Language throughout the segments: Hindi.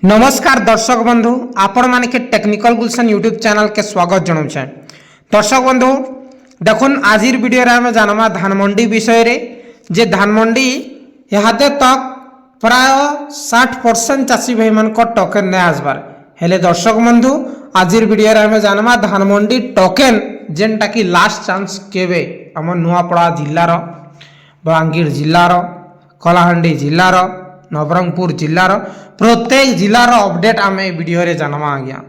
नमस्कार दर्शक बंधु आपण माने के टेक्निकल गुलशन यूट्यूब चैनल के स्वागत जनाऊे। दर्शक बंधु देखुन आजिर वीडियो रे आमे जानमा धानमंडी विषय रे जे धानमंडी यहाते तक प्राय 60% चाषी भाई मान को टोकन ने आसबार हेले दर्शक बंधु आजिर वीडियो रे आमे जानमा धानमंडी टोकन जेनटा की लास्ट चांस केबे हम नुआपड़ा जिल्लार बलांगीर जिल्लार कलाहांडी जिल्लार नवरंगपुर जिल्लार प्रत्येक जिलार अपडेट आम वीडियो रे जानमा आज्ञा।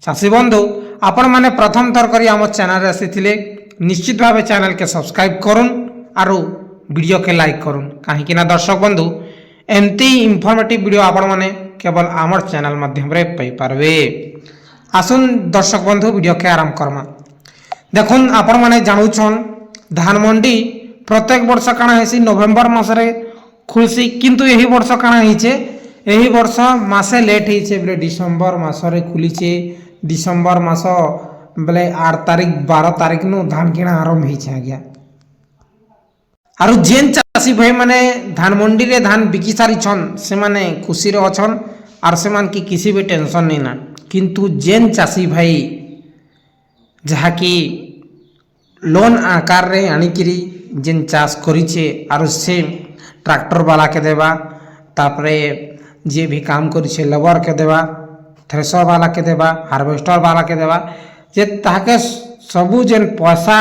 चाषी बंधु आपण माने प्रथम थर करी आम चैनल आसी निश्चित भाव चैनल के सब्सक्राइब करुन आरु वीडियो के लाइक करुन कहीं ना दर्शक बंधु एमती इनफॉर्मेटिव वीडियो आपण माने केवल आमर चैनल माध्यम रे पाई पारबे। आसुन दर्शक बंधु वीडियो के आरंभ करमा। देखुन आपण माने जानुछन धानमंडी प्रत्येक वर्ष काना हेसी नवेम्बर मासरे खुलसी किंतु यही वर्ष काना हिचे यही वर्ष मासे लेट हिचे बोले डिसेम्बर मासरे खुलीचे डिसेम्बर मास बोले 8 तारिख 12 तारिख नु धान किना आरंभ हिचे आज्ञा। आरु जेन चाषी भाई माने धान मंडी रे धान बिकी सारी छन से माने खुशी रे अछन आर से मान की किसी भी टेंशन नहीं ना किंतु जेन चाषी भाई जहा की लोन आकार रे आनिकिरी जेन चाष करिचे आरु से ट्रैक्टर वाला के देवा तापरे जे भी काम करिছে लेबर के देवा थ्रेसर वाला के देवा हार्वेस्टर वाला के देवा जे ताके सबु जेन पैसा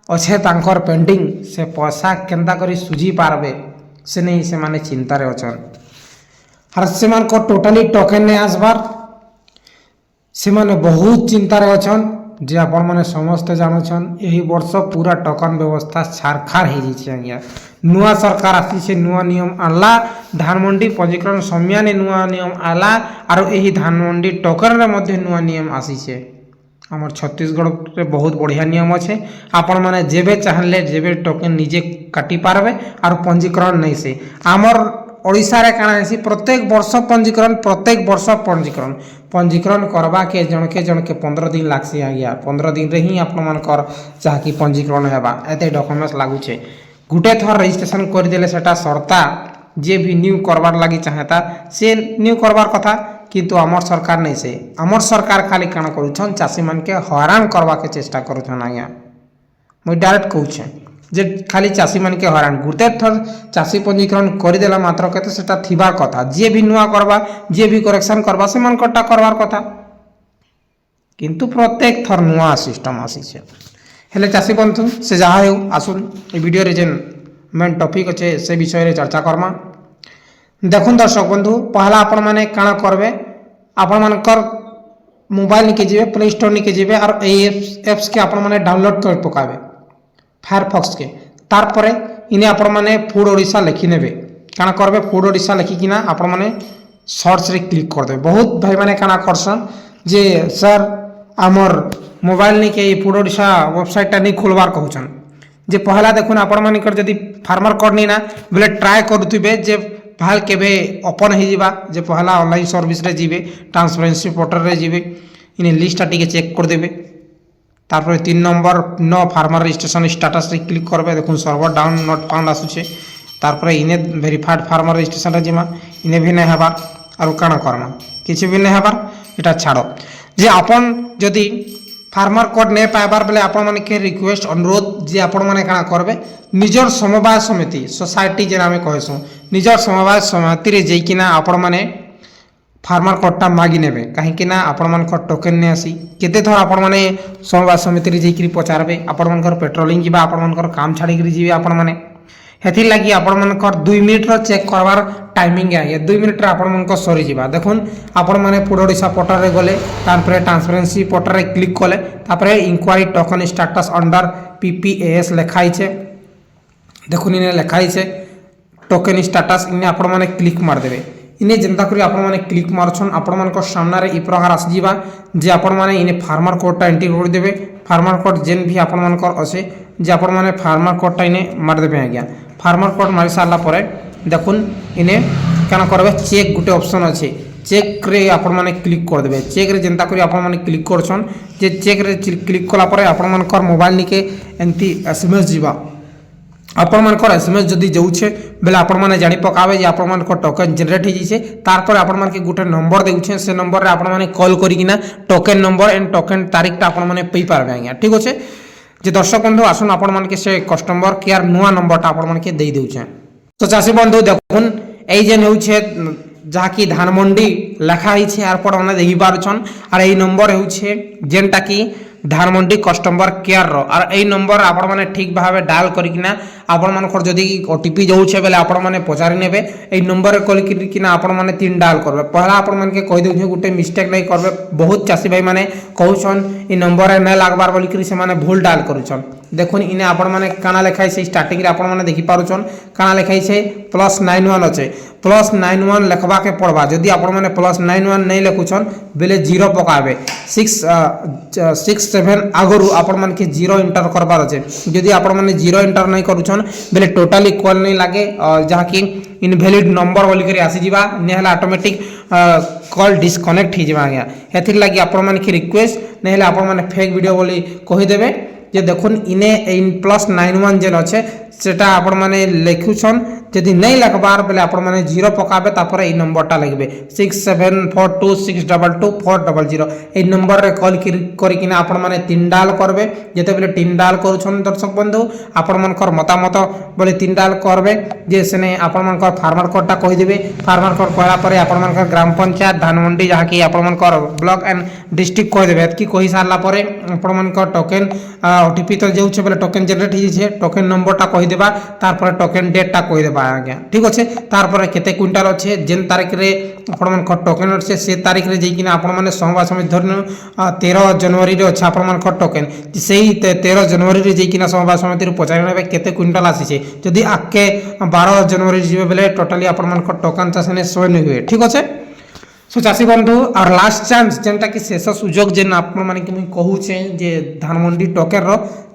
अच्छे तांकर पेंडिंग से पैसा केंता करी सुझी पारबे से नहीं से माने चिंता रे अछन हर से मान को टोटली टोकन ने आसबार से माने बहुत चिंता रे अछन जे आपण माने समस्त जानुछन यही वर्ष पूरा टोकन व्यवस्था छारखार हे जिছে आज्ञा। नुआ सरकार आसी से नुआ नियम आला धानमंडी पंजीकरण समिया ने नुआ नियम आला और यही धानमंडी टोकन रे मध्य नुआ नियम आसी से हमर छत्तीसगढ़ रे बहुत बढ़िया नियम अच्छे आपण माने जेबे चाहले जेबे टोकन निजे काटी पारबे और पंजीकरण नहीं से आमर ओडिसा रे काना हेसी प्रत्येक वर्ष पंजीकरण पंजीकरण करबा के जनके 15 दिन लागसी आज्ञा। 15 दिन रे ही आपण मानकर जहा की पंजीकरण हेबा एते डॉक्यूमेंट्स लागू छे गुटे थर रजिस्ट्रेशन कर देले सेटा सरता जे भी न्यू करबार लागि चाहता से न्यू करबार कथा किंतु आमर सरकार नहीं से आमर सरकार खाली काना करूछन चाषी मन के हैरान करबा के चेष्टा करूछन आज्ञा। मुई डायरेक्ट कहूछे जे खाली चाषी मन के हैरान गुटे थर चाषी पंजीकरण कर देला मात्र के सेटा थिबार कथा जे भी नुआ करबा जे भी करेक्शन करबा से मन कटा करबार कथा किंतु प्रत्येक थर नुआ सिस्टम आसी छे हेले चाषी बंधु से जहा हो आसुन ए वीडियो रे जेन मेन टॉपिक अच्छे से विषय रे चर्चा करमा। देखुन दर्शक बंधु पहला आपण माने काना करबे आपण मानकर मोबाइल निके जिवे प्ले स्टोर निके जिवे और ए एप्स के आपण माने डाउनलोड कर पकाबे फायरफॉक्स के तार परे इने आपण माने फूड ओडिशा लिखि नेबे काना करबे फूड ओडिशा लिखि किना आपण माने सर्च रे क्लिक कर देबे। बहुत भाई माने काना करसन जे सर आमर मोबाइल नहीं के फूड ओडिशा वेबसाइट टा नहीं खोलवार कहउछन जे पहला देखुन आपण मानकर जदी फार्मर कोड नहीं ना बोले ट्राई करूथिबे जे भाल केबे ओपन हे जिबा जे पहला ऑनलाइन सर्विस रे जिबे ट्रांसपेरेंसी पोर्टल रे जिबे इने लिस्ट टा टिके चेक कर देबे तारपर 3 नंबर नो फार्मर रजिस्ट्रेशन स्टेटस रे क्लिक करबे देखुन सर्वर डाउन नॉट फाउंड आसुचे तारपर इने वेरीफाइड फार्मर रजिस्ट्रेशन रे जिमा इने भी नहीं हबार और काना करना किछि भी नहीं हबार एटा छाड़ो जे आपण जदी फार्मर कोड नहीं पाइबार बेले आपण माने के रिक्वेस्ट अनुरोध जे आपण माने काना करबे निजर समवाय समिति सोसाइटी जे नामे कहसु निजर समवाय समिति रे जेकिना आपण माने फार्मर कोडटा मागी नेबे कहीं कि ना आपण मानकर टोकन ने आसी केते थर आपण माने समवाय समिति रे जेकरी पचारबे आपण मानकर पेट्रोलिंग जिबा आपण मानकर काम छाड़ी करी जिबे आपण माने हेथि लागि आपण मानकर 2 मिनिट रो चेक करवार टाइमिंग है 2 मिनिट रे आपण मानकर सरी जिबा। देखुन आपण माने फूड ओडिशा पोर्टल रे गले तारपरे ट्रांसपेरेंसी पोर्टल रे क्लिक कले तारपरे इंक्वायरी टोकन स्टेटस अंडर पीपीएएस लिखाई छे देखुन इने लिखाई छे टोकन स्टेटस इने आपण माने क्लिक मार देबे इने जनता करी आपण माने क्लिक मारछन आपण मानकर सामना रे इ प्रकार आस जिबा जे आपण माने इने फार्मर कोड टा एंट्री कर देबे फार्मर कोड जेन भी आपण मानकर असे जे आपण माने फार्मर कोड टा इने मार देबे आज्ञा। फार्मर कोड मारि सारला परे देखुन इने काना करबे चेक गुटे ऑप्शन अछि चेक रे आपण माने क्लिक कर देबे चेक रे जनता करी आपण माने क्लिक करछन जे चेक रे क्लिक कला परे आपण मानकर मोबाइल निके एंती एसएमएस जिबा ଆପଣମାନଙ୍କର SMS ଯଦି ଯାଉଛେ ବେଲେ ଆପଣମାନେ ଜାଣି ପକାବେ ଯେ ଆପଣମାନଙ୍କର ଟୋକେନ୍ ଜେନେରେଟ୍ ହେଇଯାଇଛେ। ତାରପରେ ଆପଣମାନଙ୍କୁ ଗୋଟେ ନମ୍ବର ଦେଉଛେ, ସେ ନମ୍ବରରେ ଆପଣମାନେ କଲ୍ କରିକିନା ଟୋକେନ୍ ନମ୍ବର ଏଣ୍ଡ ଟୋକେନ୍ ତାରିଖଟା ଆପଣମାନେ ପାଇପାରବେ ଆଜ୍ଞା। ঠিক আছে, যে দর্শক বন্ধু আসুন আপনাদেরকে সে কস্টমার কেয়ার নূয়া নম্বরটা আপনাদেরকে দিয়ে দেউছে। তো চাষী বন্ধু দেখুন এই যে হচ্ছে যা কি ধানমন্ডি লেখা হয়েছে এরপর আপনারা দেখি পারছেন। আর এই নম্বর হচ্ছে যেটা কি ধানমন্ডি কস্টমার কেয়ার আর এই নম্বর আপন মানে ঠিক ভাবে ডায়াল করিকিনা আপন মানকর যদি ওটিপি যাচ্ছে বেলে আপন মানে পচারি নেবে এই নম্বরে কল কিনা আপন মানে তিন ডায়াল করবে। পহলা আপন মানকে কই দেউছে গোটে মিস্টেক নাই করবে। বহুত চাষী ভাই মানে কହୁছন এই নম্বরে না লাগবার বলি কি সে মানে ভুল ডায়াল করুছন। দেখুন ইনে আপন মানে কানা লেখাই সেই স্টার্টিং রে আপন মানে দেখি পারুছন কানা লেখাই সেই +91 আছে। +91 লেখবাকে পড়বা। যদি আপন মানে +91 নাই লেখুছন বেলে 0 পকাবে। 67 আগরু আপন মানকে 0 এন্টার করবার আছে। যদি আপন মানে 0 এন্টার নাই করুছন বেলে টোটালি কল নাই লাগে যাহা কি ইনভ্যালিড নম্বর বলি করে আসি ଯିବା নেহলে অটোমেটিক কল ডিসকানেক্ট হই ଯିବା আজ্ঞা। হেতির লাগি আপন মানকে রিকোয়েস্ট নেহলে আপন মানে ফেক ভিডিও বলি কহি দেবে যে দেখুন ইনে এই +91 যেন আছে সেটা আপন মানে লেখুছন যদি নাই লেখবার বেলে আপন মানে 0 পকাবে তারপরে এই নম্বরটা লিখবে 6742622400 এই নম্বরে কল করি কিনা আপন মানে তিন ডাল করবে। যেতে বেলে তিন ডাল করুছন দর্শক বন্ধু আপন মানকর মতামত বলে তিন ডাল করবে যে সেনে আপন মানকর ফার্মার কোডটা কই দেবে। ফার্মার কোড করা পরে আপন মানকর গ্রাম পঞ্চায়েত ধানমন্ডি যাহা কি আপন মানকর ব্লক এন্ড ডিস্ট্রিক্ট কই দেবে। এতকি কই সারলা পরে আপন মানকর টোকেন ওটিপি তো যাচ্ছে বেলে টোকেন জেনারেট হয়েছে টোকেন নম্বরটা কই দেবা তারপরে টোকেন ডেটটা কই দেবা আজ্ঞা। ঠিক আছে, তারপরে কেতে কুইন্টাল আছে যেন তারিখে আপন মানকর টোকেন আছে সে তারিখে যাইকিনা আপন মানে সোমবার সময় ধরুন 13 জানুয়ারি রে আছে আপন মানকর টোকেন সেই 13 জানুয়ারি রে যাইকিনা সোমবার সমিতির পচারি নেবে কেতে কুইন্টাল আসিছে। যদি আগে 12 জানুয়ারি যাবে বেলে টোটালি আপন মানকর টোকেন চাষনে শো নি হুয়ে। ঠিক আছে, সো চাষী বন্ধু আর লাস্ট চান্স যেটা কি শেষ সুযোগ যে আপন মানে কি মুই কহুছে যে ধানমন্ডি টোকের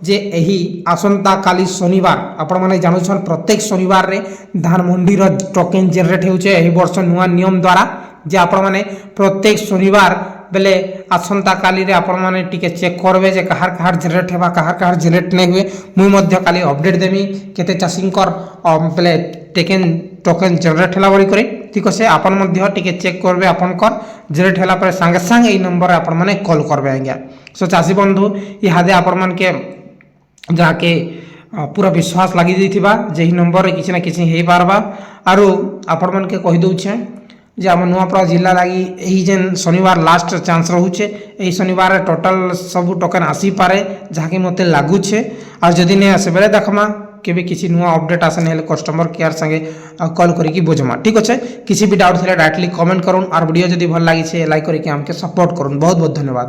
যে এই আসন্তা কালি শনিবার আপন মানে জানুছন প্রত্যেক শনিবার রে ধানমন্ডির টোকেন জেনারেট হেউছে এই বর্ষ নূয়া নিয়ম দ্বারা যে আপন মানে প্রত্যেক শনিবার বেলে আসন্তা কালি রে আপন মানে টিকে চেক করবে যে কাহার কাহার জেনারেট হেবা কাহার কাহার জেনারেট নাই হুয়ে। মুই মধ্য কালি আপডেট দেমি কেতে চাষীঙ্কর বেলে টোকেন জেনারেট হেলা বলি করে। ঠিক আছে, আপন মধ্য টিকে চেক করবে আপনকর জেনারেট হেলা পরে সাঙ্গে সাঙ্গে এই নম্বরে আপন মানে কল করবে আজ্ঞা। সো চাষী বন্ধু ইহাদে আপন মানকে যাকে পুরা বিশ্বাস লাগি যাইଥିବା যে এই নম্বরে কিছু না কিছু হয়ে পারবা। আর আপন মানকে কহি দউছে যে আমার নুয়াপড়া জেলা লাগি এই যেন শনিবার লাস্ট চান্স রহুছে। এই শনিবার টোটাল সবু টোকেন আসি পারে যাকে মতে লাগুছে। আর যদি নেই আসে বেলে দেখমা কেবে কিছু নূয়া অপডেট আসে না কস্টমার কেয়ার সঙ্গে কল করি বুঝমা। ঠিক আছে, কিছু বি ডাউট ଥିଲେ ডাইরেক্টলি কমেন্ট করুন আর ভিডিও যদি ভাল লাগিছে লাইক করি আমাকে সপোর্ট করুন। বহুত বহুত ধন্যবাদ।